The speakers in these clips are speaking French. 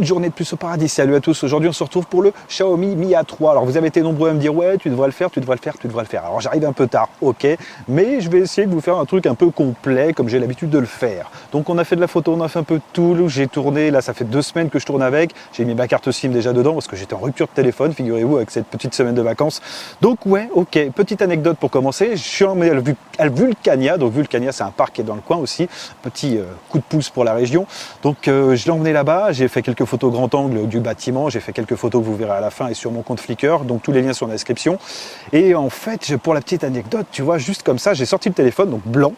Une journée de plus au paradis. Salut à tous, aujourd'hui on se retrouve pour le Xiaomi Mi A3. Alors vous avez été nombreux à me dire ouais tu devrais le faire, tu devrais le faire, tu devrais le faire. Alors j'arrive un peu tard, ok, mais je vais essayer de vous faire un truc un peu complet comme j'ai l'habitude de le faire. Donc on a fait de la photo, on a fait un peu de tout, j'ai tourné, là ça fait 2 semaines que je tourne avec, j'ai mis ma carte SIM déjà dedans parce que j'étais en rupture de téléphone, figurez-vous, avec cette petite semaine de vacances. Donc ouais, ok, petite anecdote pour commencer, je suis en à Vulcania, donc Vulcania c'est un parc qui est dans le coin aussi, petit coup de pouce pour la région. Donc je l'ai emmené là-bas, j'ai fait quelques photos grand angle du bâtiment, j'ai fait quelques photos que vous verrez à la fin et sur mon compte Flickr, donc tous les liens sont dans la description. Et en fait, pour la petite anecdote, tu vois, juste comme ça, j'ai sorti le téléphone, donc blanc.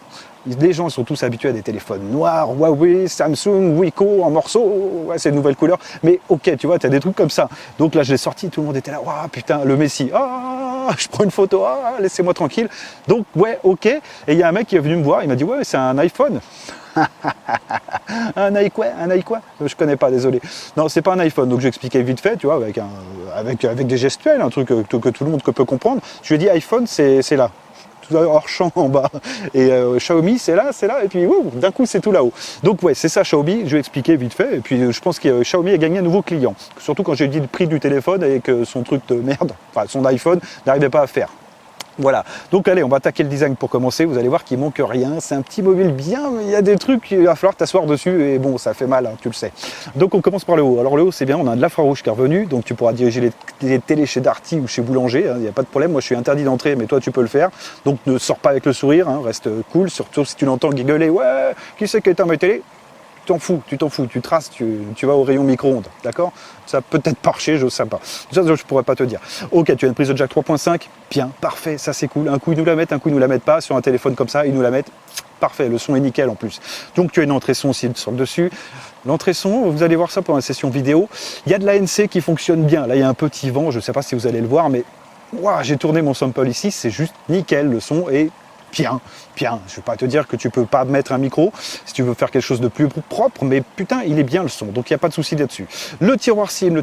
Les gens sont tous habitués à des téléphones noirs, Huawei, Samsung, Wiko en morceaux, ouais, c'est une nouvelle couleur. Mais ok, tu vois, tu as des trucs comme ça. Donc là, je l'ai sorti, tout le monde était là, waouh, putain, le Messi, ah, je prends une photo, ah, laissez-moi tranquille. Donc ouais, ok. Et il y a un mec qui est venu me voir, il m'a dit, ouais, c'est un iPhone. Un quoi? Je connais pas, désolé. Non, c'est pas un iPhone, donc j'expliquais vite fait, tu vois, avec des gestuels, un truc que tout le monde peut comprendre. Je lui ai dit iPhone, c'est là. Tout hors champ en bas. Et Xiaomi, c'est là, et puis d'un coup, c'est tout là-haut. Donc ouais, c'est ça Xiaomi, je vais expliquer vite fait. Et puis je pense que Xiaomi a gagné un nouveau client. Surtout quand j'ai dit le prix du téléphone et que son truc de merde, enfin son iPhone, n'arrivait pas à faire. Voilà, donc allez, on va attaquer le design pour commencer, vous allez voir qu'il manque rien, c'est un petit mobile bien, mais il y a des trucs, il va falloir t'asseoir dessus, et bon, ça fait mal, hein, tu le sais. Donc on commence par le haut, alors le haut c'est bien, on a de l'infrarouge qui est revenu, donc tu pourras diriger les télés chez Darty ou chez Boulanger, il n'y a pas de problème, moi je suis interdit d'entrée, mais toi tu peux le faire, donc ne sors pas avec le sourire, hein, reste cool, surtout si tu l'entends gueuler, ouais, qui c'est qui a éteint ma télé ? Tu t'en fous, tu traces, tu vas au rayon micro-ondes, d'accord? Ça peut être marcher, je sais pas. Ça, je pourrais pas te dire. Ok, tu as une prise de jack 3.5, bien, parfait, ça c'est cool. Un coup ils nous la mettent, un coup ils nous la mettent pas. Sur un téléphone comme ça, ils nous la mettent, parfait, le son est nickel en plus. Donc tu as une entrée son aussi sur le dessus. L'entrée son, vous allez voir ça pour une session vidéo. Il y a de l'ANC qui fonctionne bien. Là, il y a un petit vent, je sais pas si vous allez le voir, mais wow, j'ai tourné mon sample ici, c'est juste nickel, le son est bien. Je ne vais pas te dire que tu peux pas mettre un micro si tu veux faire quelque chose de plus propre, mais putain, il est bien le son, donc il n'y a pas de souci là-dessus. Le tiroir SIM,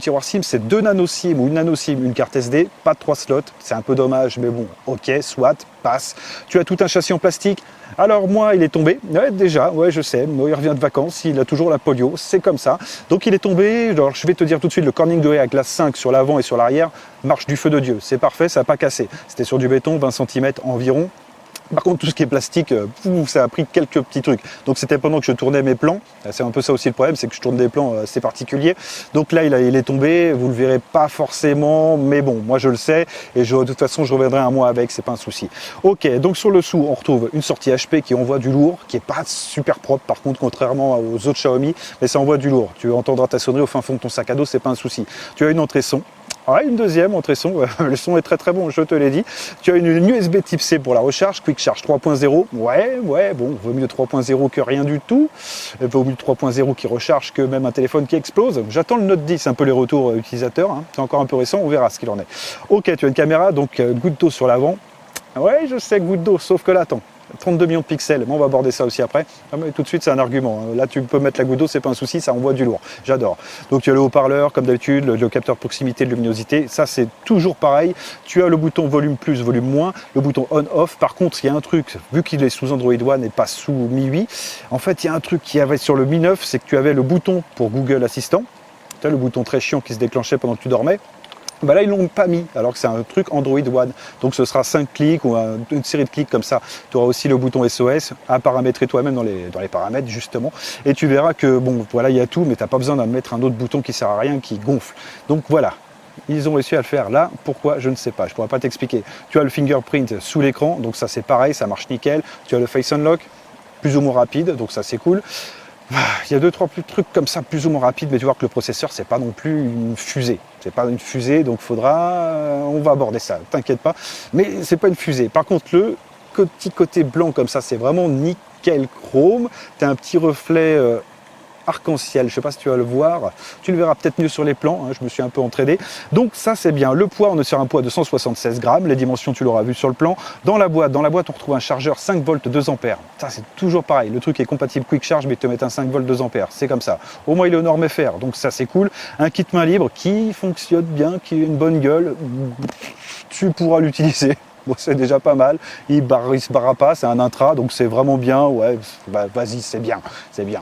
c'est 2 nano SIM ou une nano SIM, une carte SD, pas de 3 slots, c'est un peu dommage, mais bon, ok, soit, passe. Tu as tout un châssis en plastique. Alors moi, il est tombé, ouais, déjà, ouais, je sais, moi, il revient de vacances, il a toujours la polio, c'est comme ça. Donc il est tombé, alors je vais te dire tout de suite, le Corning Gorilla à glace 5 sur l'avant et sur l'arrière marche du feu de Dieu, c'est parfait, ça n'a pas cassé. C'était sur du béton, 20 cm environ. Par contre, tout ce qui est plastique, ça a pris quelques petits trucs. Donc c'était pendant que je tournais mes plans. C'est un peu ça aussi le problème, c'est que je tourne des plans assez particuliers. Donc là, il est tombé. Vous le verrez pas forcément, mais bon, moi je le sais. Et de toute façon, je reviendrai un mois avec, c'est pas un souci. Ok, donc sur le dessous, on retrouve une sortie HP qui envoie du lourd, qui est pas super propre par contre, contrairement aux autres Xiaomi, mais ça envoie du lourd. Tu entendras ta sonnerie au fin fond de ton sac à dos, c'est pas un souci. Tu as une entrée son. Ouais, une deuxième entrée son, le son est très bon, je te l'ai dit. Tu as une USB type C pour la recharge, Quick Charge 3.0, ouais, bon, vaut mieux 3.0 que rien du tout. Vaut mieux 3.0 qui recharge que même un téléphone qui explose. J'attends le Note 10, un peu les retours utilisateurs, hein. C'est encore un peu récent, on verra ce qu'il en est. Ok, tu as une caméra, donc goutte d'eau sur l'avant. Ouais, je sais, goutte d'eau, sauf que là, attends. 32 millions de pixels, mais on va aborder ça aussi après. Ah, mais tout de suite, c'est un argument. Là, tu peux mettre la goutte d'eau, c'est pas un souci, ça envoie du lourd. J'adore. Donc, tu as le haut-parleur, comme d'habitude, le capteur de proximité, de luminosité. Ça, c'est toujours pareil. Tu as le bouton volume plus, volume moins, le bouton on-off. Par contre, il y a un truc, vu qu'il est sous Android One et pas sous Mi 8, en fait, il y a un truc qui avait sur le Mi 9, c'est que tu avais le bouton pour Google Assistant. Tu as le bouton très chiant qui se déclenchait pendant que tu dormais. Bah là, ils ne l'ont pas mis, alors que c'est un truc Android One. Donc ce sera 5 clics ou une série de clics comme ça. Tu auras aussi le bouton SOS à paramétrer toi-même dans les paramètres, justement. Et tu verras que, bon, voilà, il y a tout, mais tu n'as pas besoin de mettre un autre bouton qui ne sert à rien, qui gonfle. Donc voilà. Ils ont réussi à le faire là, pourquoi je ne sais pas, je ne pourrais pas t'expliquer. Tu as le fingerprint sous l'écran, donc ça c'est pareil, ça marche nickel. Tu as le Face Unlock, plus ou moins rapide, donc ça c'est cool. Il y a 2-3 trucs comme ça plus ou moins rapides, mais tu vois que le processeur c'est pas non plus une fusée. C'est pas une fusée, donc on va aborder ça, t'inquiète pas. Mais c'est pas une fusée. Par contre, le petit côté blanc comme ça, c'est vraiment nickel chrome. Tu as un petit reflet arc-en-ciel, je ne sais pas si tu vas le voir, tu le verras peut-être mieux sur les plans, hein, je me suis un peu entraîné. Donc ça c'est bien, le poids, on est sur un poids de 176 grammes, les dimensions tu l'auras vu sur le plan. Dans la boîte on retrouve un chargeur 5 volts 2 ampères. Ça c'est toujours pareil, le truc est compatible Quick Charge mais ils te mettent un 5 volts 2 ampères, c'est comme ça. Au moins il est aux normes FR, donc ça c'est cool. Un kit main libre qui fonctionne bien, qui a une bonne gueule, tu pourras l'utiliser. Bon, c'est déjà pas mal, il se barra pas, c'est un intra, donc c'est vraiment bien, ouais, bah, vas-y, c'est bien, voilà.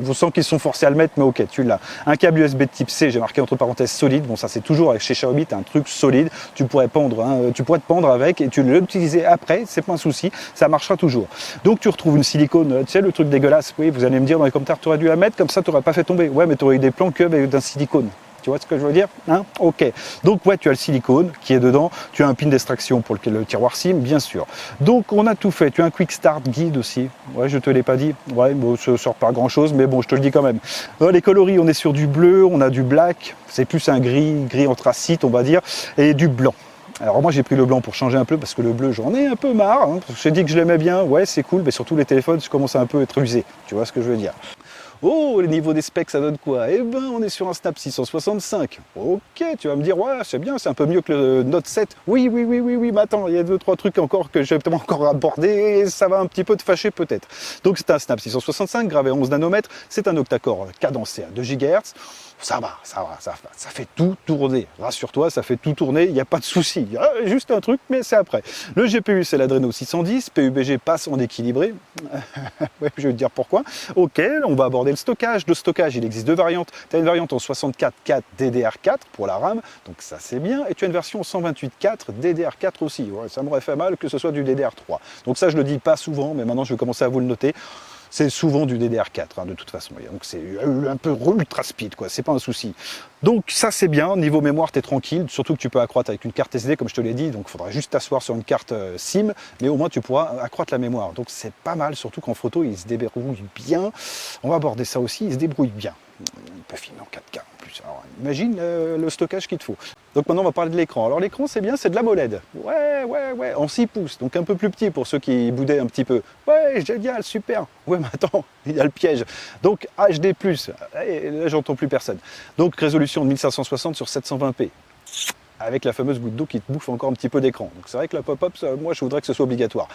Je sens qu'ils sont forcés à le mettre, mais ok, tu l'as. Un câble USB type C, j'ai marqué entre parenthèses solide. Bon, ça c'est toujours chez Xiaomi, tu as un truc solide. Tu pourrais pendre, hein, tu pourrais te pendre avec et tu l'utiliser après, c'est pas un souci, ça marchera toujours. Donc tu retrouves une silicone, tu sais, le truc dégueulasse. Oui, vous allez me dire dans les commentaires, tu aurais dû la mettre, comme ça tu n'aurais pas fait tomber. Ouais, mais tu aurais eu des plans que d'un silicone. Tu vois ce que je veux dire, hein? Ok. Donc ouais, tu as le silicone qui est dedans. Tu as un pin d'extraction pour le tiroir SIM, bien sûr. Donc on a tout fait. Tu as un Quick Start Guide aussi. Ouais, je te l'ai pas dit. Ouais, bon, ça sort pas grand chose, mais bon, je te le dis quand même. Les coloris, on est sur du bleu, on a du black. C'est plus un gris anthracite, on va dire, et du blanc. Alors moi j'ai pris le blanc pour changer un peu parce que le bleu j'en ai un peu marre. Hein. J'ai dit que je l'aimais bien, ouais c'est cool, mais surtout les téléphones je commence à un peu être usé. Tu vois ce que je veux dire. Oh, le niveau des specs, ça donne quoi? Eh ben, on est sur un Snap 665. Ok, tu vas me dire, ouais, c'est bien, c'est un peu mieux que le Note 7. Oui, mais attends, il y a 2-3 trucs encore que je vais peut-être encore aborder et ça va un petit peu te fâcher peut-être. Donc, c'est un Snap 665, gravé à 11 nanomètres. C'est un octa-core cadencé à 2 GHz. Ça fait tout tourner. Rassure-toi, ça fait tout tourner, il n'y a pas de souci. Il y a juste un truc, mais c'est après. Le GPU, c'est l'Adreno 610. PUBG passe en équilibré. Ouais, je vais te dire pourquoi. Ok, on va aborder le stockage. De stockage, il existe deux variantes. Tu as une variante en 64K DDR4 pour la RAM, donc ça c'est bien. Et tu as une version en 128.4 DDR4 aussi. Ouais, ça m'aurait fait mal que ce soit du DDR3. Donc ça, je le dis pas souvent, mais maintenant je vais commencer à vous le noter. C'est souvent du DDR4 hein, de toute façon. Donc c'est un peu ultra speed, quoi. C'est pas un souci. Donc ça c'est bien. Niveau mémoire, tu es tranquille. Surtout que tu peux accroître avec une carte SD, comme je te l'ai dit. Donc il faudra juste t'asseoir sur une carte SIM, mais au moins tu pourras accroître la mémoire. Donc c'est pas mal, surtout qu'en photo, il se débrouille bien. On va aborder ça aussi, il se débrouille bien. On peut filmer en 4K en plus. Alors, imagine le stockage qu'il te faut. Donc maintenant on va parler de l'écran. Alors l'écran c'est bien, c'est de l'AMOLED. Ouais, en 6 pouces, donc un peu plus petit pour ceux qui boudaient un petit peu. Ouais, génial, super. Ouais, mais attends, il y a le piège. Donc HD+, et là j'entends plus personne. Donc résolution de 1560 sur 720p. Avec la fameuse goutte d'eau qui te bouffe encore un petit peu d'écran. Donc c'est vrai que la pop-up, moi je voudrais que ce soit obligatoire.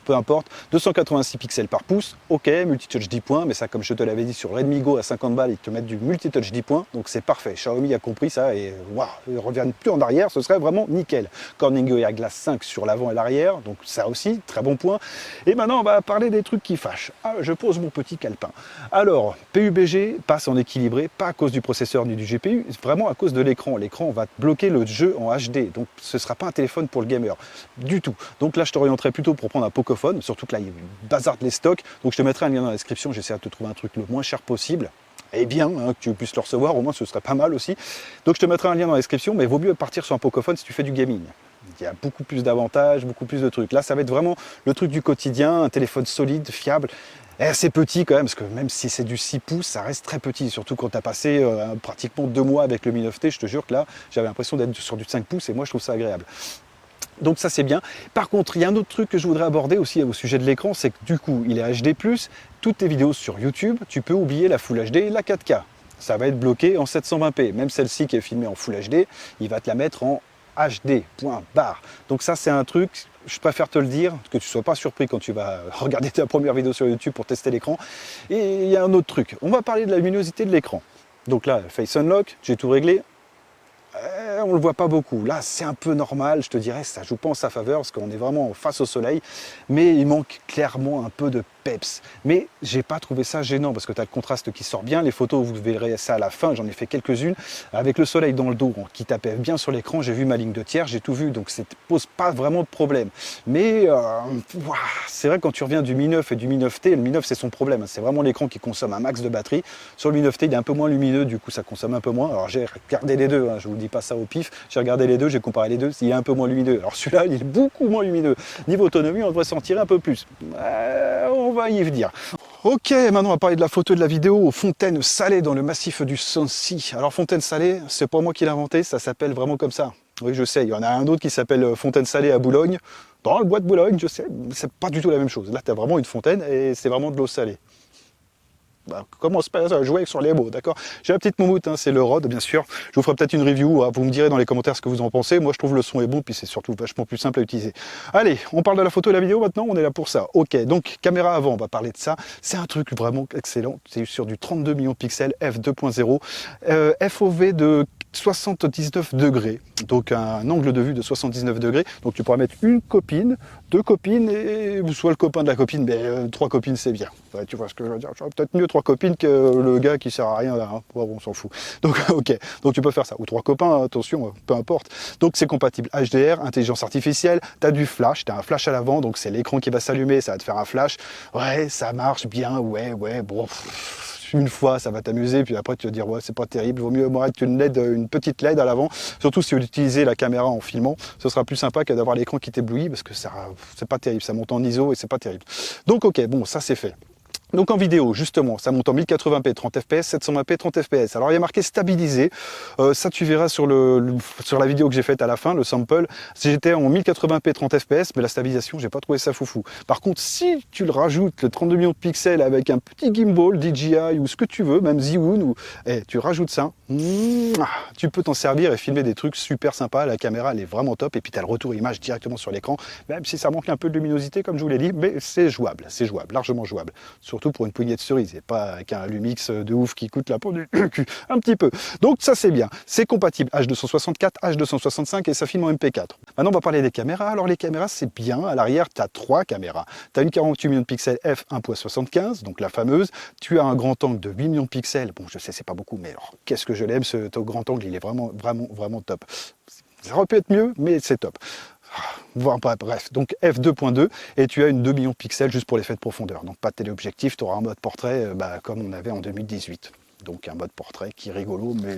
Peu importe, 286 pixels par pouce, ok, multitouch 10 points, mais ça comme je te l'avais dit sur Redmi Go à 50 balles, ils te mettent du multitouch 10 points, donc c'est parfait. Xiaomi a compris ça et waouh, ils ne reviennent plus en arrière, ce serait vraiment nickel. Corning Gorilla Glass 5 sur l'avant et l'arrière, donc ça aussi, très bon point. Et maintenant on va parler des trucs qui fâchent. Ah, je pose mon petit calepin. Alors, PUBG passe en équilibré, pas à cause du processeur ni du GPU, vraiment à cause de l'écran. L'écran va te bloquer le jeu en HD, donc ce ne sera pas un téléphone pour le gamer du tout. Donc là je t'orienterai plutôt pour prendre un Pocophone, surtout que là il bazarde les stocks, donc je te mettrai un lien dans la description, j'essaie de te trouver un truc le moins cher possible et bien, hein, que tu puisses le recevoir, au moins ce serait pas mal aussi. Donc je te mettrai un lien dans la description, mais il vaut mieux partir sur un Pocophone si tu fais du gaming. Il y a beaucoup plus d'avantages, beaucoup plus de trucs. Là ça va être vraiment le truc du quotidien, un téléphone solide, fiable. C'est petit quand même, parce que même si c'est du 6 pouces, ça reste très petit, surtout quand tu as passé pratiquement 2 mois avec le Mi 9T, je te jure que là, j'avais l'impression d'être sur du 5 pouces et moi je trouve ça agréable. Donc ça c'est bien. Par contre, il y a un autre truc que je voudrais aborder aussi au sujet de l'écran, c'est que du coup, il est HD+, toutes tes vidéos sur YouTube, tu peux oublier la Full HD et la 4K. Ça va être bloqué en 720p, même celle-ci qui est filmée en Full HD, il va te la mettre en HD, point barre. Donc ça c'est un truc, je préfère te le dire, que tu ne sois pas surpris quand tu vas regarder ta première vidéo sur YouTube pour tester l'écran. Et il y a un autre truc, on va parler de la luminosité de l'écran. Donc là, Face Unlock, j'ai tout réglé. On ne le voit pas beaucoup. Là, c'est un peu normal, je te dirais, ça joue pas en sa faveur parce qu'on est vraiment face au soleil. Mais il manque clairement un peu de peps. Mais j'ai pas trouvé ça gênant parce que tu as le contraste qui sort bien. Les photos, vous verrez ça à la fin, j'en ai fait quelques-unes. Avec le soleil dans le dos qui tapait bien sur l'écran, j'ai vu ma ligne de tiers, j'ai tout vu. Donc ça ne pose pas vraiment de problème. Mais c'est vrai quand tu reviens du Mi 9 et du Mi 9T, le Mi 9 c'est son problème. C'est vraiment l'écran qui consomme un max de batterie. Sur le Mi 9T, il est un peu moins lumineux, du coup ça consomme un peu moins. Alors j'ai regardé les deux, je vous dis pas ça au pif. J'ai regardé les deux, j'ai comparé les deux, il est un peu moins lumineux. Alors celui-là, il est beaucoup moins lumineux. Niveau autonomie, on devrait s'en tirer un peu plus. On va y venir. Ok, maintenant on va parler de la photo et de la vidéo. Fontaine salée dans le massif du Sancy. Alors Fontaine salée, c'est pas moi qui l'ai inventé, ça s'appelle vraiment comme ça. Oui, je sais, il y en a un autre qui s'appelle Fontaine salée à Boulogne. Dans le bois de Boulogne, je sais, c'est pas du tout la même chose. Là, tu as vraiment une fontaine et c'est vraiment de l'eau salée. Commence pas à jouer sur les mots, d'accord. J'ai la petite moumoute, hein, c'est le Rode, bien sûr. Je vous ferai peut-être une review, hein, vous me direz dans les commentaires ce que vous en pensez. Moi, je trouve le son est bon, puis c'est surtout vachement plus simple à utiliser. Allez, on parle de la photo et la vidéo maintenant, on est là pour ça. Ok, donc caméra avant, on va parler de ça. C'est un truc vraiment excellent. C'est sur du 32 millions de pixels, f2.0, FOV de 79 degrés, donc un angle de vue de 79 degrés. Donc tu pourras mettre une copine, deux copines, et soit le copain de la copine, mais trois copines c'est bien. Ouais, tu vois ce que je veux dire, j'aurais peut-être mieux trois copines que le gars qui sert à rien là, hein. Bon, on s'en fout. Donc ok, donc tu peux faire ça, ou trois copains, attention, peu importe. Donc c'est compatible HDR, intelligence artificielle, tu as du flash, tu as un flash à l'avant, donc c'est l'écran qui va s'allumer, ça va te faire un flash. Ouais, ça marche bien, ouais, bon... Une fois, ça va t'amuser, puis après tu vas dire ouais c'est pas terrible, vaut mieux mettre une LED, une petite LED à l'avant, surtout si vous utilisez la caméra en filmant, ce sera plus sympa que d'avoir l'écran qui t'éblouit parce que ça c'est pas terrible, ça monte en ISO et c'est pas terrible. Donc ok, bon ça c'est fait. Donc en vidéo, justement, ça monte en 1080p 30 fps, 720p 30 fps. Alors il y a marqué stabilisé, ça tu verras sur la vidéo que j'ai faite à la fin, le sample, j'étais en 1080p 30 fps, mais la stabilisation, j'ai pas trouvé ça foufou. Par contre, si tu le rajoutes, le 32 millions de pixels avec un petit gimbal, DJI ou ce que tu veux, même Zhiyun, ou tu rajoutes ça, tu peux t'en servir et filmer des trucs super sympas, la caméra elle est vraiment top, et puis tu as le retour image directement sur l'écran, même si ça manque un peu de luminosité comme je vous l'ai dit, mais c'est jouable, largement jouable. Surtout pour une poignée de cerises, et pas avec un Lumix de ouf qui coûte la peau du cul, un petit peu. Donc ça c'est bien, c'est compatible H264, H265 et ça filme en MP4. Maintenant on va parler des caméras. Alors les caméras c'est bien, à l'arrière tu as trois caméras. Tu as une 48 millions de pixels f1.75, donc la fameuse, tu as un grand angle de 8 millions de pixels, bon je sais c'est pas beaucoup, mais alors qu'est-ce que je l'aime ce grand angle, il est vraiment top. Ça aurait pu être mieux, mais c'est top. Bref, donc f2.2 et tu as une 2 millions de pixels juste pour l'effet de profondeur. Donc pas de téléobjectif, tu auras un mode portrait comme on avait en 2018. Donc un mode portrait qui est rigolo, mais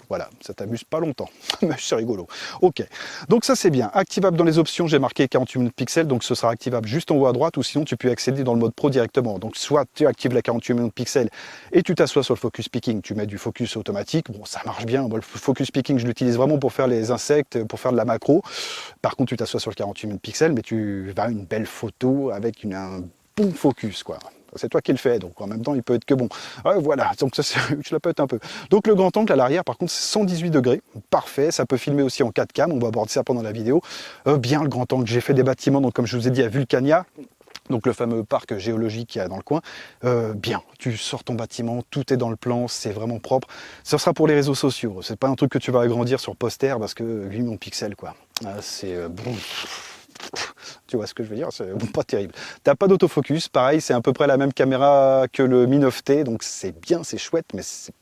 voilà, ça t'amuse pas longtemps, mais c'est rigolo. Ok, donc ça c'est bien. Activable dans les options, j'ai marqué 48 millions de pixels, donc ce sera activable juste en haut à droite, ou sinon tu peux accéder dans le mode pro directement. Donc soit tu actives la 48 millions de pixels et tu t'assois sur le focus picking, tu mets du focus automatique, bon ça marche bien, moi, le focus picking je l'utilise vraiment pour faire les insectes, pour faire de la macro. Par contre tu t'assois sur le 48 millions de pixels, mais tu vas une belle photo avec un bon focus quoi. C'est toi qui le fais, donc en même temps il peut être que bon. Voilà, donc ça je la pète un peu. Donc le grand angle à l'arrière par contre c'est 118 degrés, parfait, ça peut filmer aussi en 4K, on va aborder ça pendant la vidéo. Bien le grand angle, j'ai fait des bâtiments, donc comme je vous ai dit à Vulcania, donc le fameux parc géologique qu'il y a dans le coin, bien, tu sors ton bâtiment, tout est dans le plan, c'est vraiment propre. Ce sera pour les réseaux sociaux, c'est pas un truc que tu vas agrandir sur poster parce que 8 millions de pixels quoi. C'est bon. Tu vois ce que je veux dire, c'est pas terrible. T'as pas d'autofocus, pareil, c'est à peu près la même caméra que le Mi 9T, donc c'est bien, c'est chouette, mais c'est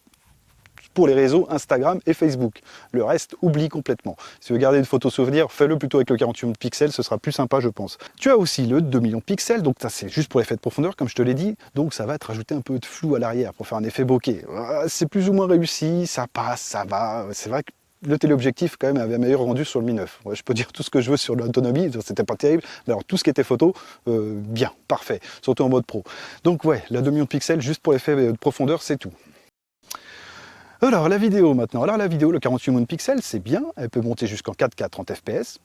pour les réseaux Instagram et Facebook. Le reste, oublie complètement. Si tu veux garder une photo souvenir, fais-le plutôt avec le 48 millions de pixels, ce sera plus sympa, je pense. Tu as aussi le 2 millions de pixels, donc ça c'est juste pour l'effet de profondeur, comme je te l'ai dit, donc ça va te rajouter un peu de flou à l'arrière pour faire un effet bokeh. C'est plus ou moins réussi, ça passe, ça va, c'est vrai que le téléobjectif quand même avait un meilleur rendu sur le Mi 9. Ouais, je peux dire tout ce que je veux sur l'autonomie, c'était pas terrible, mais alors tout ce qui était photo, bien, parfait, surtout en mode pro. Donc ouais, la 2 millions de pixels juste pour l'effet de profondeur, c'est tout. Alors la vidéo maintenant, la vidéo, le 48 millions de pixels, c'est bien, elle peut monter jusqu'en 4K 30 fps.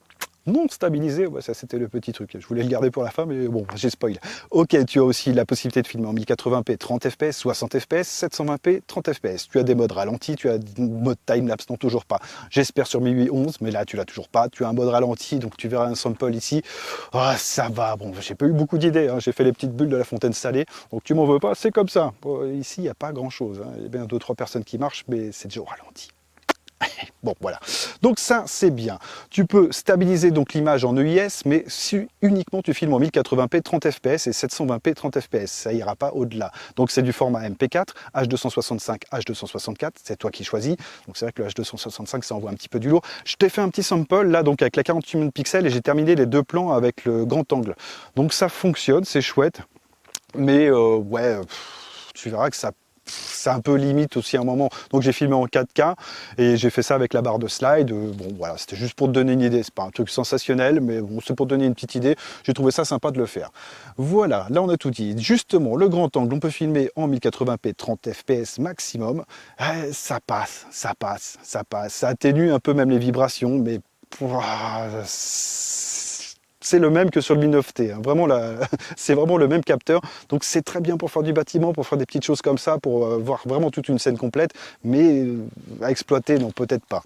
Non stabilisé, ouais, ça c'était le petit truc, je voulais le garder pour la fin mais bon, j'ai spoil. Ok, tu as aussi la possibilité de filmer en 1080p 30 fps, 60 fps, 720p 30 fps. Tu as des modes ralenti, tu as des modes timelapse, non toujours pas. J'espère sur MIUI 11, mais là tu l'as toujours pas. Tu as un mode ralenti, donc tu verras un sample ici. Oh, ça va, bon, j'ai pas eu beaucoup d'idées, hein. J'ai fait les petites bulles de la fontaine salée, donc tu m'en veux pas, c'est comme ça. Bon, ici il n'y a pas grand chose, hein. Il y a bien 2-3 personnes qui marchent, mais c'est déjà au ralenti. Bon voilà, donc ça c'est bien. Tu peux stabiliser donc l'image en EIS, mais si uniquement tu filmes en 1080p 30 fps et 720p 30 fps, ça ira pas au-delà. Donc c'est du format MP4, H265, H264, c'est toi qui choisis. Donc c'est vrai que le H265 ça envoie un petit peu du lourd. Je t'ai fait un petit sample là donc avec la 48 millions de pixels et j'ai terminé les deux plans avec le grand angle. Donc ça fonctionne, c'est chouette, mais ouais, tu verras que ça c'est un peu limite aussi à un moment, donc j'ai filmé en 4K et j'ai fait ça avec la barre de slide. Bon voilà, c'était juste pour te donner une idée, c'est pas un truc sensationnel, mais bon, c'est pour te donner une petite idée, j'ai trouvé ça sympa de le faire. Voilà, là on a tout dit. Justement, le grand angle, on peut filmer en 1080p 30 fps maximum, ça passe, ça atténue un peu même les vibrations, mais c'est le même que sur le Mi 9T, hein. Vraiment, c'est vraiment le même capteur, donc c'est très bien pour faire du bâtiment, pour faire des petites choses comme ça, pour voir vraiment toute une scène complète, mais à exploiter, non, peut-être pas.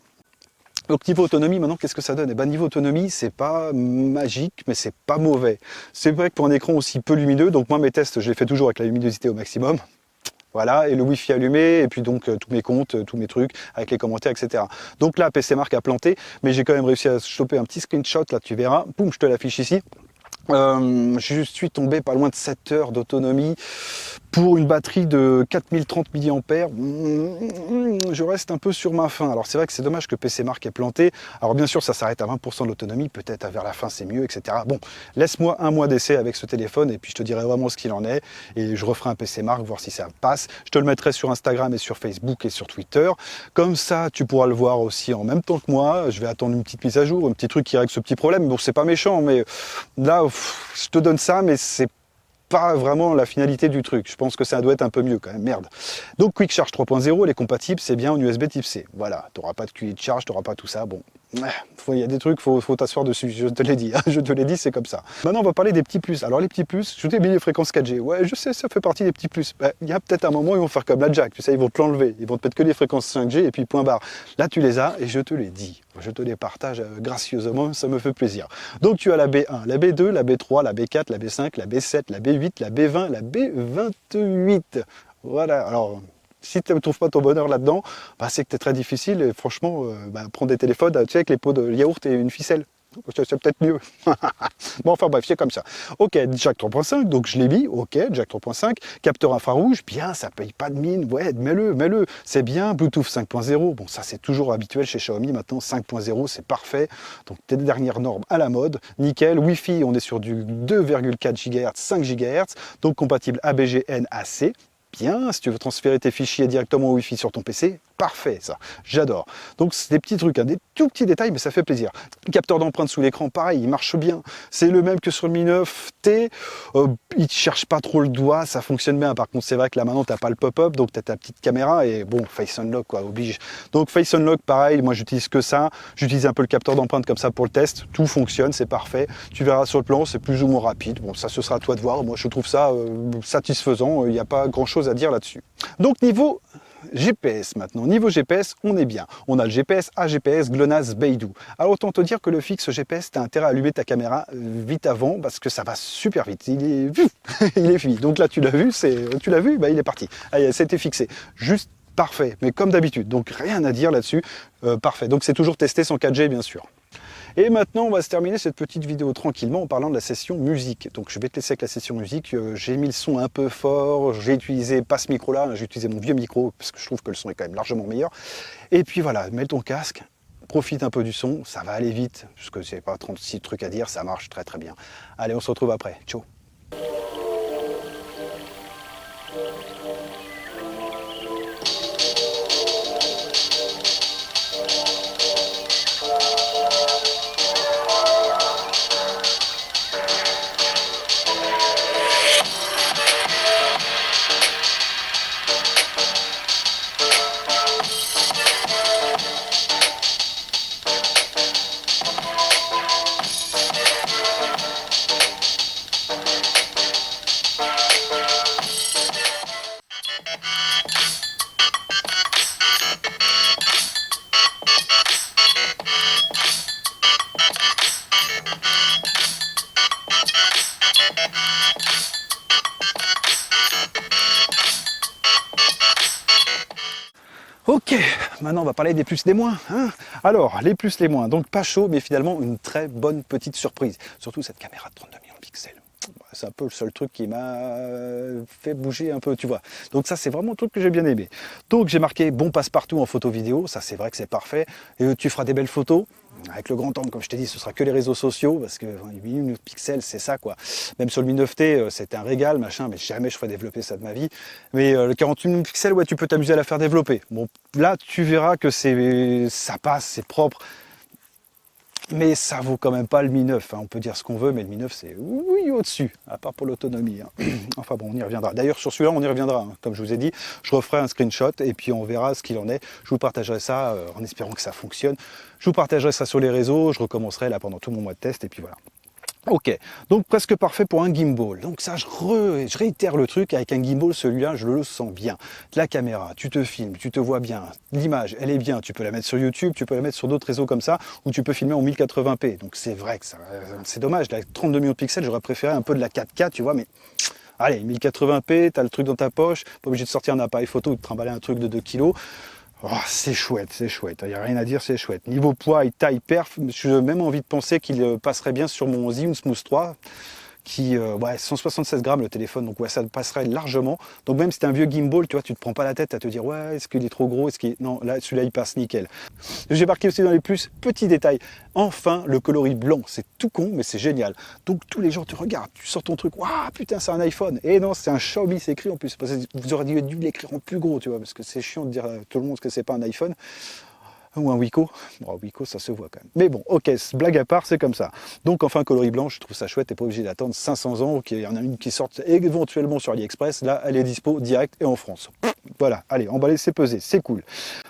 Donc niveau autonomie, maintenant, qu'est-ce que ça donne? Eh ben, niveau autonomie, c'est pas magique, mais c'est pas mauvais. C'est vrai que pour un écran aussi peu lumineux, donc moi mes tests, je les fais toujours avec la luminosité au maximum. Voilà, et le Wi-Fi allumé, et puis donc tous mes comptes, tous mes trucs, avec les commentaires, etc. Donc là, PC Mark a planté, mais j'ai quand même réussi à choper un petit screenshot, là tu verras, boum, je te l'affiche ici. Je suis tombé pas loin de 7 heures d'autonomie pour une batterie de 4030 mAh. Je reste un peu sur ma faim. Alors c'est vrai que c'est dommage que PC Mark ait planté. Alors bien sûr ça s'arrête à 20% de l'autonomie, peut-être vers la fin c'est mieux, etc. Bon, laisse-moi un mois d'essai avec ce téléphone et puis je te dirai vraiment ce qu'il en est et je referai un PC Mark, voir si ça passe. Je te le mettrai sur Instagram et sur Facebook et sur Twitter. Comme ça tu pourras le voir aussi en même temps que moi. Je vais attendre une petite mise à jour, un petit truc qui règle ce petit problème. Bon, c'est pas méchant, mais là je te donne ça, mais c'est pas vraiment la finalité du truc. Je pense que ça doit être un peu mieux quand même, merde. Donc Quick Charge 3.0, elle est compatible, c'est bien en USB type C. Voilà, tu n'auras pas de QI de charge, tu n'auras pas tout ça. Bon, il y a des trucs, faut t'asseoir dessus, je te l'ai dit, hein, je te l'ai dit, c'est comme ça. Maintenant, on va parler des petits plus. Alors les petits plus, je t'ai mis les fréquences 4G. Ouais, je sais, ça fait partie des petits plus. Il y a peut-être un moment où ils vont faire comme la Jack, tu sais, ils vont te l'enlever, ils vont te mettre que les fréquences 5G et puis point barre. Là, tu les as et je te l'ai dit. Je te les partage gracieusement, ça me fait plaisir. Donc tu as la B1, la B2, la B3, la B4, la B5, la B7, la B8, la B20, la B28. Voilà, alors si tu ne trouves pas ton bonheur là-dedans, bah, c'est que tu es très difficile et franchement, prends des téléphones, tu sais, avec les pots de yaourt et une ficelle. C'est peut-être mieux. Bon, enfin bref, c'est comme ça. Ok, Jack 3.5, donc je l'ai mis. Ok, Jack 3.5. Capteur infrarouge, bien, ça paye pas de mine. Ouais, mets-le. C'est bien. Bluetooth 5.0. Bon, ça c'est toujours habituel chez Xiaomi. Maintenant, 5.0, c'est parfait. Donc, tes dernières normes à la mode. Nickel. Wi-Fi, on est sur du 2,4 GHz, 5 GHz. Donc, compatible ABG NAC. Bien, si tu veux transférer tes fichiers directement au Wi-Fi sur ton PC, parfait ça, j'adore. Donc c'est des petits trucs, hein, des tout petits détails, mais ça fait plaisir. Le capteur d'empreinte sous l'écran, pareil, il marche bien. C'est le même que sur le Mi 9T, il ne cherche pas trop le doigt, ça fonctionne bien. Par contre, c'est vrai que là maintenant, tu n'as pas le pop-up, donc tu as ta petite caméra et bon, Face Unlock, quoi, oblige. Donc Face Unlock, pareil, moi j'utilise que ça. J'utilise un peu le capteur d'empreinte comme ça pour le test. Tout fonctionne, c'est parfait. Tu verras sur le plan, c'est plus ou moins rapide. Bon, ça, ce sera à toi de voir. Moi, je trouve ça satisfaisant. Il n'y a pas grand-chose à dire là-dessus. Donc niveau GPS maintenant. Niveau GPS, on est bien. On a le GPS, AGPS, GLONASS, Beidou. Alors autant te dire que le fixe GPS, tu as intérêt à allumer ta caméra vite avant parce que ça va super vite. Il est vu, il est fini. Donc là, tu l'as vu, bah, il est parti. Allez, c'était fixé. Juste parfait, mais comme d'habitude. Donc rien à dire là-dessus. Parfait. Donc c'est toujours testé sans 4G, bien sûr. Et maintenant, on va se terminer cette petite vidéo tranquillement en parlant de la session musique. Donc je vais te laisser avec la session musique. J'ai mis le son un peu fort, j'ai utilisé pas ce micro-là, j'ai utilisé mon vieux micro parce que je trouve que le son est quand même largement meilleur. Et puis voilà, mets ton casque, profite un peu du son, ça va aller vite, parce que c'est pas 36 trucs à dire, ça marche très très bien. Allez, on se retrouve après. Ciao. Ok, maintenant on va parler des plus, des moins. Hein. Alors, les plus, les moins. Donc pas chaud, mais finalement une très bonne petite surprise. Surtout cette caméra de 32 millions de pixels. C'est un peu le seul truc qui m'a fait bouger un peu, tu vois. Donc ça, c'est vraiment le truc que j'ai bien aimé. Donc j'ai marqué bon passe-partout en photo vidéo. Ça, c'est vrai que c'est parfait. Et tu feras des belles photos. Avec le grand angle, comme je t'ai dit, ce sera que les réseaux sociaux, parce que 8 millions de pixels, c'est ça, quoi. Même sur le Mi 9T, c'était un régal, machin, mais jamais je ferais développer ça de ma vie. Mais le 48 millions de pixels, ouais, tu peux t'amuser à la faire développer. Bon, là, tu verras que ça passe, c'est propre. Mais ça vaut quand même pas le Mi 9, hein. On peut dire ce qu'on veut, mais le Mi 9 c'est oui au-dessus, à part pour l'autonomie, hein. Enfin bon, on y reviendra. D'ailleurs sur celui-là on y reviendra, hein. Comme je vous ai dit, je referai un screenshot et puis on verra ce qu'il en est. Je vous partagerai ça en espérant que ça fonctionne. Je vous partagerai ça sur les réseaux, je recommencerai là pendant tout mon mois de test et puis voilà. Ok, donc presque parfait pour un gimbal. Donc ça, je réitère le truc, avec un gimbal, celui-là, je le sens bien. La caméra, tu te filmes, tu te vois bien, l'image, elle est bien, tu peux la mettre sur YouTube, tu peux la mettre sur d'autres réseaux comme ça, où tu peux filmer en 1080p. Donc c'est vrai que c'est dommage, la 32 millions de pixels, j'aurais préféré un peu de la 4K, tu vois, mais Allez, 1080p, t'as le truc dans ta poche, pas obligé de sortir un appareil photo ou de trimballer un truc de 2 kilos. Oh, c'est chouette, il n'y a rien à dire, c'est chouette. Niveau poids et taille perf, j'ai même envie de penser qu'il passerait bien sur mon Zhiyun Smooth 3, qui, ouais, 176 grammes le téléphone, donc ouais, ça passerait largement. Donc même si c'est un vieux gimbal, tu vois, tu te prends pas la tête à te dire, ouais, est-ce qu'il est trop gros, non, là, celui-là, il passe nickel. J'ai marqué aussi dans les plus, petits détails. Enfin, le coloris blanc, c'est tout con, mais c'est génial. Donc tous les gens te regardent, tu sors ton truc, waouh, putain, c'est un iPhone. Et non, c'est un Xiaomi, c'est écrit en plus. Parce que vous auriez dû l'écrire en plus gros, tu vois, parce que c'est chiant de dire à tout le monde que c'est pas un iPhone. Ou un Wiko. Bon, Wiko, ça se voit quand même. Mais bon, ok, blague à part, c'est comme ça. Donc, enfin, coloris blanc, je trouve ça chouette. T'es pas obligé d'attendre 500 ans qu'il y en a une qui sorte éventuellement sur AliExpress. Là, elle est dispo direct et en France. Voilà, allez, emballé, c'est pesé, c'est cool.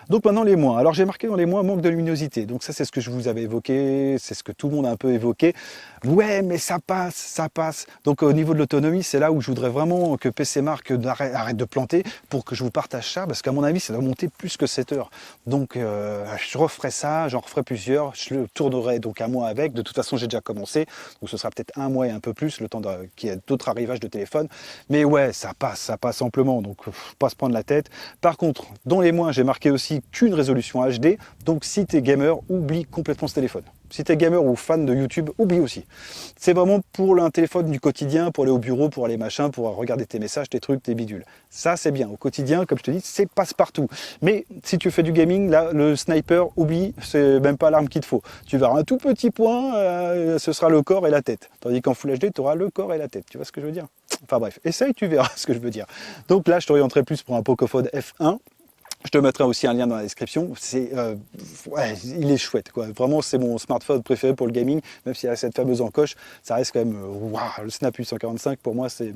Donc maintenant les moins. Alors j'ai marqué dans les moins manque de luminosité. Donc ça c'est ce que je vous avais évoqué, c'est ce que tout le monde a un peu évoqué. Ouais mais ça passe, ça passe. Donc au niveau de l'autonomie, c'est là où je voudrais vraiment que PC Mark arrête de planter pour que je vous partage ça, parce qu'à mon avis ça doit monter plus que 7 heures. Donc je referai ça, j'en referai plusieurs, je le tournerai donc un mois avec. De toute façon j'ai déjà commencé, donc ce sera peut-être un mois et un peu plus, le temps qu'il y ait d'autres arrivages de téléphone. Mais ouais, ça passe amplement, donc faut pas se prendre la tête. Par contre, dans les moins, j'ai marqué aussi qu'une résolution HD, donc si tu es gamer, oublie complètement ce téléphone. Si tu es gamer ou fan de YouTube, oublie aussi. C'est vraiment pour un téléphone du quotidien, pour aller au bureau, pour aller machin, pour regarder tes messages, tes trucs, tes bidules. Ça, c'est bien. Au quotidien, comme je te dis, c'est passe-partout. Mais si tu fais du gaming, là, le sniper, oublie, c'est même pas l'arme qu'il te faut. Tu verras un tout petit point, ce sera le corps et la tête. Tandis qu'en Full HD, tu auras le corps et la tête. Tu vois ce que je veux dire? Enfin bref, essaye, tu verras ce que je veux dire. Donc là, je t'orienterai plus pour un Pocophone F1. Je te mettrai aussi un lien dans la description. Ouais, il est chouette, quoi. Vraiment, c'est mon smartphone préféré pour le gaming, même s'il a cette fameuse encoche. Ça reste quand même, le Snap 845 pour moi, c'est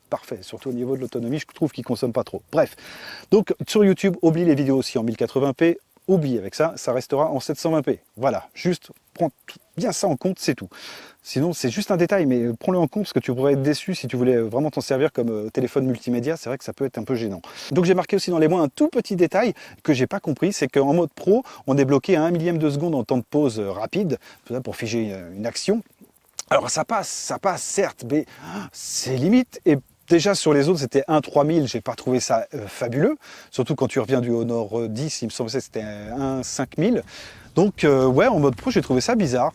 parfait. Surtout au niveau de l'autonomie, je trouve qu'il consomme pas trop. Bref, donc sur YouTube, oublie les vidéos aussi en 1080p. Oublie avec ça, ça restera en 720p. Voilà, juste prends bien ça en compte, c'est tout. Sinon, c'est juste un détail, mais prends-le en compte parce que tu pourrais être déçu si tu voulais vraiment t'en servir comme téléphone multimédia. C'est vrai que ça peut être un peu gênant. Donc j'ai marqué aussi dans les moins un tout petit détail que j'ai pas compris, c'est qu'en mode pro, on est bloqué à 1 millième de seconde en temps de pause rapide, pour figer une action. Alors ça passe certes, mais c'est limite. Et déjà sur les autres, c'était 1 3000, j'ai pas trouvé ça fabuleux. Surtout quand tu reviens du Honor 10, il me semblait que c'était 1 5000. Donc ouais, en mode pro, j'ai trouvé ça bizarre.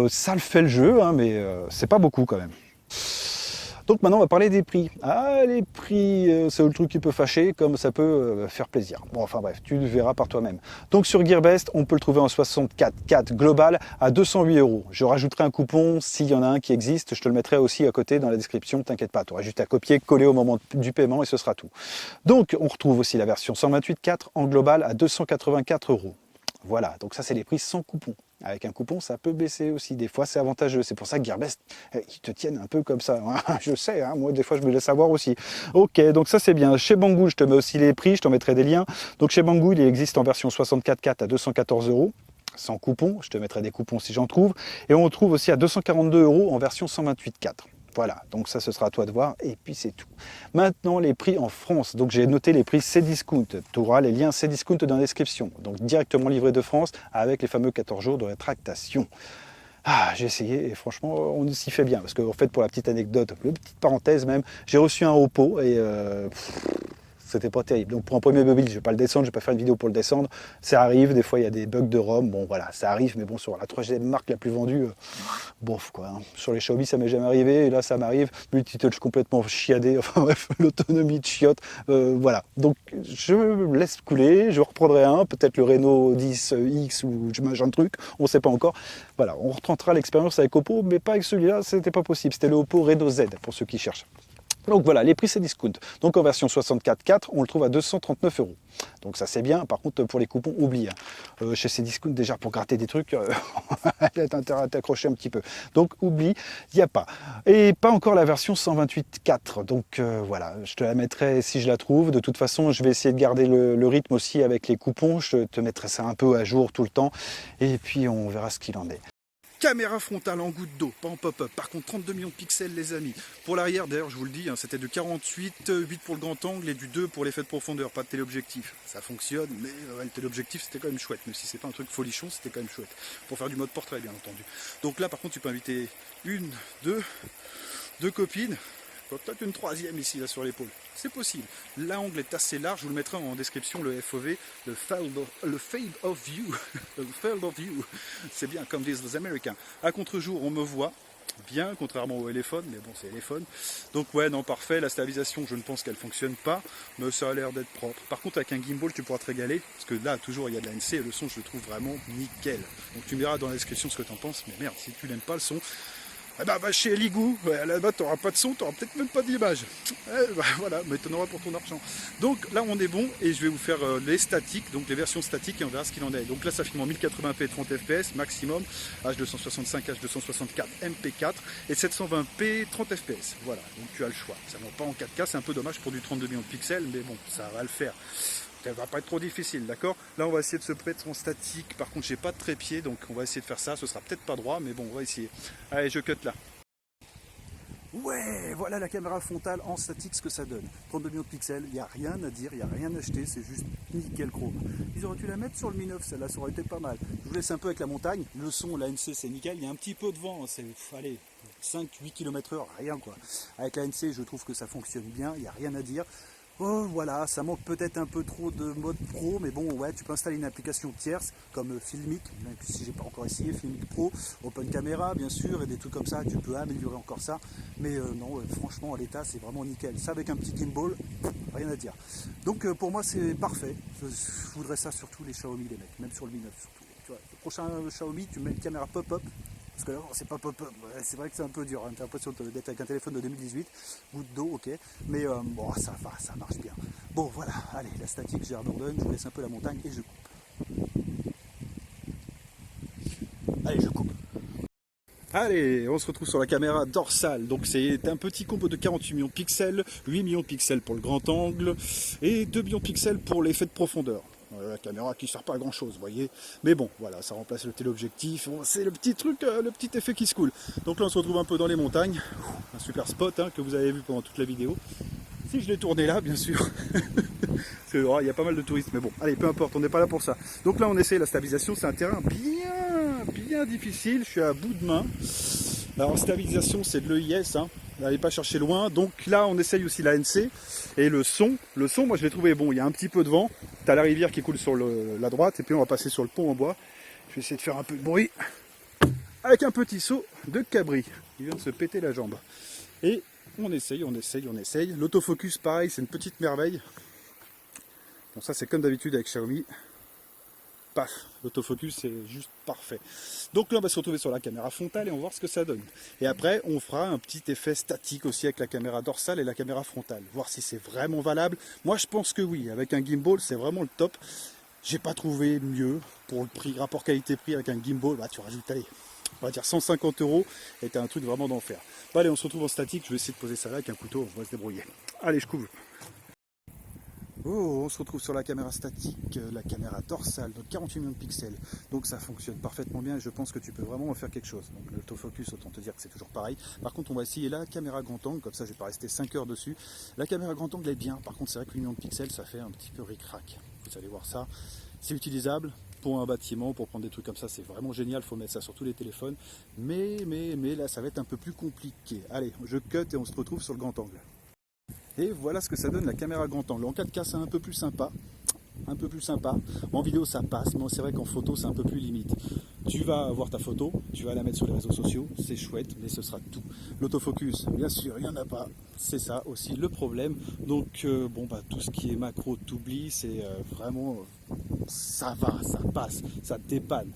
Ça le fait le jeu, hein, mais c'est pas beaucoup quand même. Donc maintenant on va parler des prix. Ah les prix, c'est le truc qui peut fâcher comme ça peut faire plaisir. Bon enfin bref, tu le verras par toi-même. Donc sur Gearbest, on peut le trouver en 64,4 global à 208 €. Je rajouterai un coupon s'il y en a un qui existe, je te le mettrai aussi à côté dans la description, t'inquiète pas, tu auras juste à copier, coller au moment du paiement et ce sera tout. Donc on retrouve aussi la version 128,4 en global à 284 €. Voilà, donc ça c'est les prix sans coupon. Avec un coupon, ça peut baisser aussi. Des fois, c'est avantageux. C'est pour ça que Gearbest, ils te tiennent un peu comme ça. Je sais, hein, moi, des fois, je me laisse avoir aussi. Ok, donc ça, c'est bien. Chez Banggood, je te mets aussi les prix. Je t'en mettrai des liens. Donc, chez Banggood, il existe en version 64,4 à 214 €. Sans coupon. Je te mettrai des coupons si j'en trouve. Et on retrouve aussi à 242 € en version 128,4. Voilà, donc ça ce sera à toi de voir et puis c'est tout. Maintenant les prix en France, donc j'ai noté les prix Cdiscount, tu auras les liens Cdiscount dans la description, donc directement livré de France avec les fameux 14 jours de rétractation. Ah, j'ai essayé et franchement on s'y fait bien parce qu'en fait pour la petite anecdote, une petite parenthèse même, j'ai reçu un Oppo et c'était pas terrible. Donc pour un premier mobile, je vais pas le descendre, je vais pas faire une vidéo pour le descendre. Ça arrive, des fois il y a des bugs de ROM, bon voilà, ça arrive, mais bon sur la troisième marque la plus vendue, bof quoi. Hein. Sur les Xiaomi ça m'est jamais arrivé, et là ça m'arrive, multitouch complètement chiadé, enfin bref, l'autonomie de chiotte, voilà. Donc je laisse couler, je reprendrai un, peut-être le Reno 10X ou machin de truc, on sait pas encore. Voilà, on retentera l'expérience avec Oppo, mais pas avec celui-là, c'était pas possible, c'était le Oppo Reno Z pour ceux qui cherchent. Donc voilà, les prix Cdiscount. Donc en version 64,4, on le trouve à 239 €. Donc ça c'est bien, par contre pour les coupons, oublie. Hein. Chez Cdiscount, déjà pour gratter des trucs, t'as intérêt à t'accrocher un petit peu. Donc oublie, il n'y a pas. Et pas encore la version 128,4. Donc voilà, je te la mettrai si je la trouve. De toute façon, je vais essayer de garder le rythme aussi avec les coupons. Je te mettrai ça un peu à jour tout le temps. Et puis on verra ce qu'il en est. Caméra frontale en goutte d'eau, pas en pop-up. Par contre, 32 millions de pixels, les amis. Pour l'arrière, d'ailleurs, je vous le dis, hein, c'était de 48, 8 pour le grand angle et du 2 pour l'effet de profondeur, pas de téléobjectif. Ça fonctionne, mais le téléobjectif, c'était quand même chouette. Même si c'est pas un truc folichon, c'était quand même chouette. Pour faire du mode portrait, bien entendu. Donc là, par contre, tu peux inviter une, deux copines. peut-être une troisième ici, là, sur l'épaule. C'est possible. L'angle est assez large, je vous le mettrai en description, le FOV, le fade of view. Le field of view. C'est bien, comme disent les Américains. À contre-jour, on me voit bien, contrairement au téléphone, mais bon, c'est téléphone. Donc ouais, non, parfait. La stabilisation, je ne pense qu'elle fonctionne pas, mais ça a l'air d'être propre. Par contre, avec un gimbal, tu pourras te régaler, parce que là, toujours, il y a de la NC, et le son, je le trouve vraiment nickel. Donc tu me diras dans la description ce que tu en penses, mais merde, si tu n'aimes pas le son, eh ben, va chez Ligou, là-bas tu n'auras pas de son, tu n'auras peut-être même pas d'image. Voilà, mais tu en auras pour ton argent. Donc là on est bon et je vais vous faire les statiques, donc les versions statiques et on verra ce qu'il en est. Donc là ça filme en 1080p 30 fps maximum, H265, H264, MP4 et 720p 30 fps. Voilà, donc tu as le choix. Ça ne monte pas en 4K, c'est un peu dommage pour du 32 millions de pixels, mais bon, ça va le faire. Ça va pas être trop difficile, d'accord? Là, on va essayer de se mettre en statique. Par contre, j'ai pas de trépied, donc on va essayer de faire ça. Ce sera peut-être pas droit, mais bon, on va essayer. Allez, je cut là. Ouais, voilà la caméra frontale en statique, ce que ça donne. 32 millions de pixels, il n'y a rien à dire, il n'y a rien à acheter, c'est juste nickel chrome. Ils auraient dû la mettre sur le Mi 9, celle-là, ça aurait été pas mal. Je vous laisse un peu avec la montagne. Le son, l'ANC, c'est nickel. Il y a un petit peu de vent, c'est, allez, 5-8 km/h, rien quoi. Avec l'ANC, je trouve que ça fonctionne bien, il n'y a rien à dire. Oh, voilà, ça manque peut-être un peu trop de mode pro, mais bon, ouais, tu peux installer une application tierce comme Filmic, même si j'ai pas encore essayé, Filmic Pro, Open Camera, bien sûr, et des trucs comme ça, tu peux améliorer encore ça, mais non, franchement, à l'état, c'est vraiment nickel. Ça, avec un petit gimbal, rien à dire. Donc, pour moi, c'est parfait. Je voudrais ça sur tous les Xiaomi, les mecs, même sur le Mi 9, surtout. Tu vois, le prochain Xiaomi, tu mets une caméra pop-up. Parce que là, c'est pas pop-up, c'est vrai que c'est un peu dur, hein. T'as l'impression d'être avec un téléphone de 2018, goutte d'eau, ok, mais bon, ça va, ça marche bien. Bon, voilà, allez, la statique, j'abandonne, je vous laisse un peu la montagne et je coupe. Allez, je coupe. Allez, on se retrouve sur la caméra dorsale, donc c'est un petit combo de 48 millions de pixels, 8 millions de pixels pour le grand angle et 2 millions de pixels pour l'effet de profondeur. La caméra qui ne sert pas à grand chose, vous voyez. Mais bon, voilà, ça remplace le téléobjectif. C'est le petit truc, le petit effet qui se coule. Donc là, on se retrouve un peu dans les montagnes. Un super spot hein, que vous avez vu pendant toute la vidéo. Si je l'ai tourné là, bien sûr. Il y a pas mal de touristes, mais bon, allez, peu importe, on n'est pas là pour ça. Donc là, on essaie la stabilisation. C'est un terrain bien difficile. Je suis à bout de main. Alors, stabilisation, c'est de l'EIS, hein. N'allez pas chercher loin. Donc là, on essaye aussi la NC. Et le son, moi, je l'ai trouvé bon. Il y a un petit peu de vent. Tu as la rivière qui coule sur la droite. Et puis, on va passer sur le pont en bois. Je vais essayer de faire un peu de bruit. Avec un petit saut de cabri. Il vient de se péter la jambe. Et on essaye. L'autofocus, pareil, c'est une petite merveille. Bon, ça, c'est comme d'habitude avec Xiaomi. Paf, l'autofocus c'est juste parfait. Donc là on va se retrouver sur la caméra frontale et on va voir ce que ça donne. Et après on fera un petit effet statique aussi avec la caméra dorsale et la caméra frontale. Voir si c'est vraiment valable. Moi je pense que oui, avec un gimbal c'est vraiment le top. J'ai pas trouvé mieux pour le prix, rapport qualité-prix avec un gimbal, bah tu rajoutes, allez, on va dire 150 € et t'as un truc vraiment d'enfer. Bon allez, on se retrouve en statique, je vais essayer de poser ça là avec un couteau, on va se débrouiller. Allez, je couvre. Oh, on se retrouve sur la caméra statique, la caméra dorsale, donc 48 millions de pixels. Donc ça fonctionne parfaitement bien et je pense que tu peux vraiment en faire quelque chose. Donc l'autofocus, autant te dire que c'est toujours pareil. Par contre, on va essayer la caméra grand angle, comme ça je vais pas rester 5 heures dessus. La caméra grand angle est bien, par contre c'est vrai que 8 millions de pixels, ça fait un petit peu ric-rac. Vous allez voir ça. C'est utilisable pour un bâtiment, pour prendre des trucs comme ça, c'est vraiment génial, il faut mettre ça sur tous les téléphones. Mais là, ça va être un peu plus compliqué. Allez, je cut et on se retrouve sur le grand angle. Et voilà ce que ça donne la caméra grand angle. En 4K, c'est un peu plus sympa. En vidéo, ça passe, mais c'est vrai qu'en photo, c'est un peu plus limite. Tu vas avoir ta photo, tu vas la mettre sur les réseaux sociaux, c'est chouette, mais ce sera tout. L'autofocus, bien sûr, il n'y en a pas. C'est ça aussi le problème. Donc, bon, bah, tout ce qui est macro, t'oublies, c'est vraiment, ça va, ça passe, ça dépanne.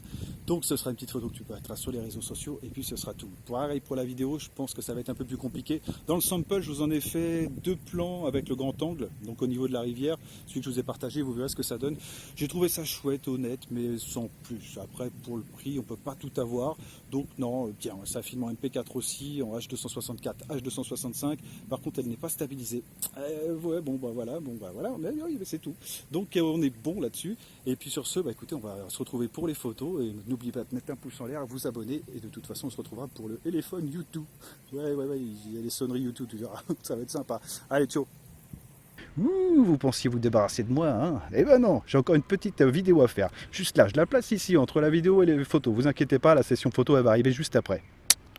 Donc ce sera une petite photo que tu peux mettre sur les réseaux sociaux et puis ce sera tout. Pareil pour la vidéo, je pense que ça va être un peu plus compliqué. Dans le sample, je vous en ai fait 2 plans avec le grand angle, donc au niveau de la rivière. Celui que je vous ai partagé, vous verrez ce que ça donne. J'ai trouvé ça chouette, honnête, mais sans plus. Après, pour le prix, on ne peut pas tout avoir. Donc non, tiens, ça filme en MP4 aussi, en H264, H265. Par contre, elle n'est pas stabilisée. Ouais, bon bah voilà, mais oui, c'est tout. Donc on est bon là-dessus. Et puis sur ce, bah écoutez, on va se retrouver pour les photos et n'oubliez pas de mettre un pouce en l'air, vous abonner et de toute façon on se retrouvera pour le téléphone YouTube. Ouais, il y a les sonneries YouTube, tu verras, ça va être sympa. Allez, ciao. Ouh, vous pensiez vous débarrasser de moi, hein? Eh ben non, j'ai encore une petite vidéo à faire. Juste là, je la place ici entre la vidéo et les photos. Vous inquiétez pas, la session photo elle va arriver juste après.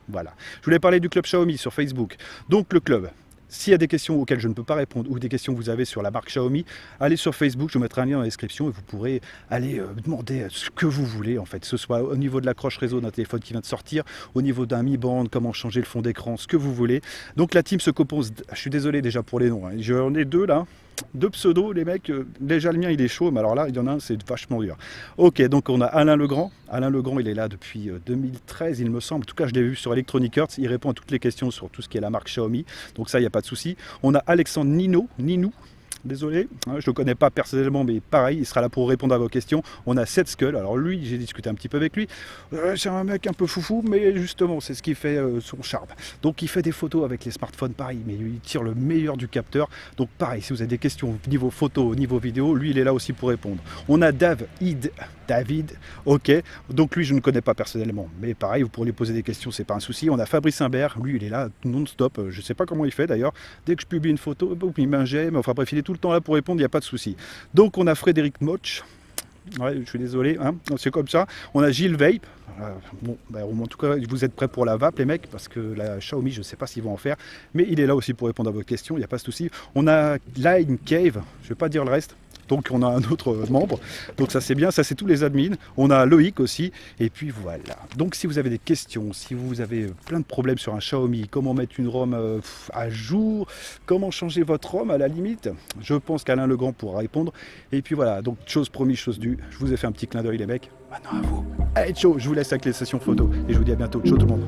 Voilà. Je voulais parler du club Xiaomi sur Facebook. Donc le club. S'il y a des questions auxquelles je ne peux pas répondre ou des questions que vous avez sur la marque Xiaomi, allez sur Facebook, je vous mettrai un lien dans la description et vous pourrez aller demander ce que vous voulez en fait, que ce soit au niveau de l'accroche réseau d'un téléphone qui vient de sortir, au niveau d'un Mi Band, comment changer le fond d'écran, ce que vous voulez. Donc la team se compose, je suis désolé déjà pour les noms, hein. J'en ai deux là. Deux pseudos, les mecs, déjà le mien il est chaud, mais alors là, il y en a un, c'est vachement dur. Ok, donc on a Alain Legrand. Alain Legrand, il est là depuis 2013, il me semble. En tout cas, je l'ai vu sur Electronic Arts. Il répond à toutes les questions sur tout ce qui est la marque Xiaomi. Donc ça, il n'y a pas de souci. On a Alexandre Ninou. Désolé, hein, je ne le connais pas personnellement, mais pareil, il sera là pour répondre à vos questions. On a Seth Skull, alors lui, j'ai discuté un petit peu avec lui. C'est un mec un peu foufou, mais justement, c'est ce qui fait son charme. Donc il fait des photos avec les smartphones, pareil, mais il tire le meilleur du capteur. Donc pareil, si vous avez des questions niveau photo, niveau vidéo, lui, il est là aussi pour répondre. On a David, ok, donc lui, je ne connais pas personnellement, mais pareil, vous pourrez lui poser des questions, c'est pas un souci. On a Fabrice Imbert, lui, il est là non-stop, je ne sais pas comment il fait d'ailleurs. Dès que je publie une photo, il met un j'aime, enfin bref, il est tout le temps là pour répondre, il n'y a pas de souci. Donc on a Frédéric Moch, ouais, je suis désolé, hein, c'est comme ça. On a Gilles Vape. Bon, en tout cas, vous êtes prêts pour la vape, les mecs, parce que la Xiaomi, je ne sais pas s'ils vont en faire, mais il est là aussi pour répondre à vos questions, il n'y a pas de souci. On a Line Cave, je ne vais pas dire le reste. Donc on a un autre membre, donc ça c'est bien, ça c'est tous les admins. On a Loïc aussi, et puis voilà. Donc si vous avez des questions, si vous avez plein de problèmes sur un Xiaomi, comment mettre une ROM à jour, comment changer votre ROM à la limite, je pense qu'Alain Legrand pourra répondre. Et puis voilà, donc chose promise, chose due, je vous ai fait un petit clin d'œil les mecs. Maintenant à vous. Allez, ciao, je vous laisse avec les sessions photos, et je vous dis à bientôt. Ciao tout le monde.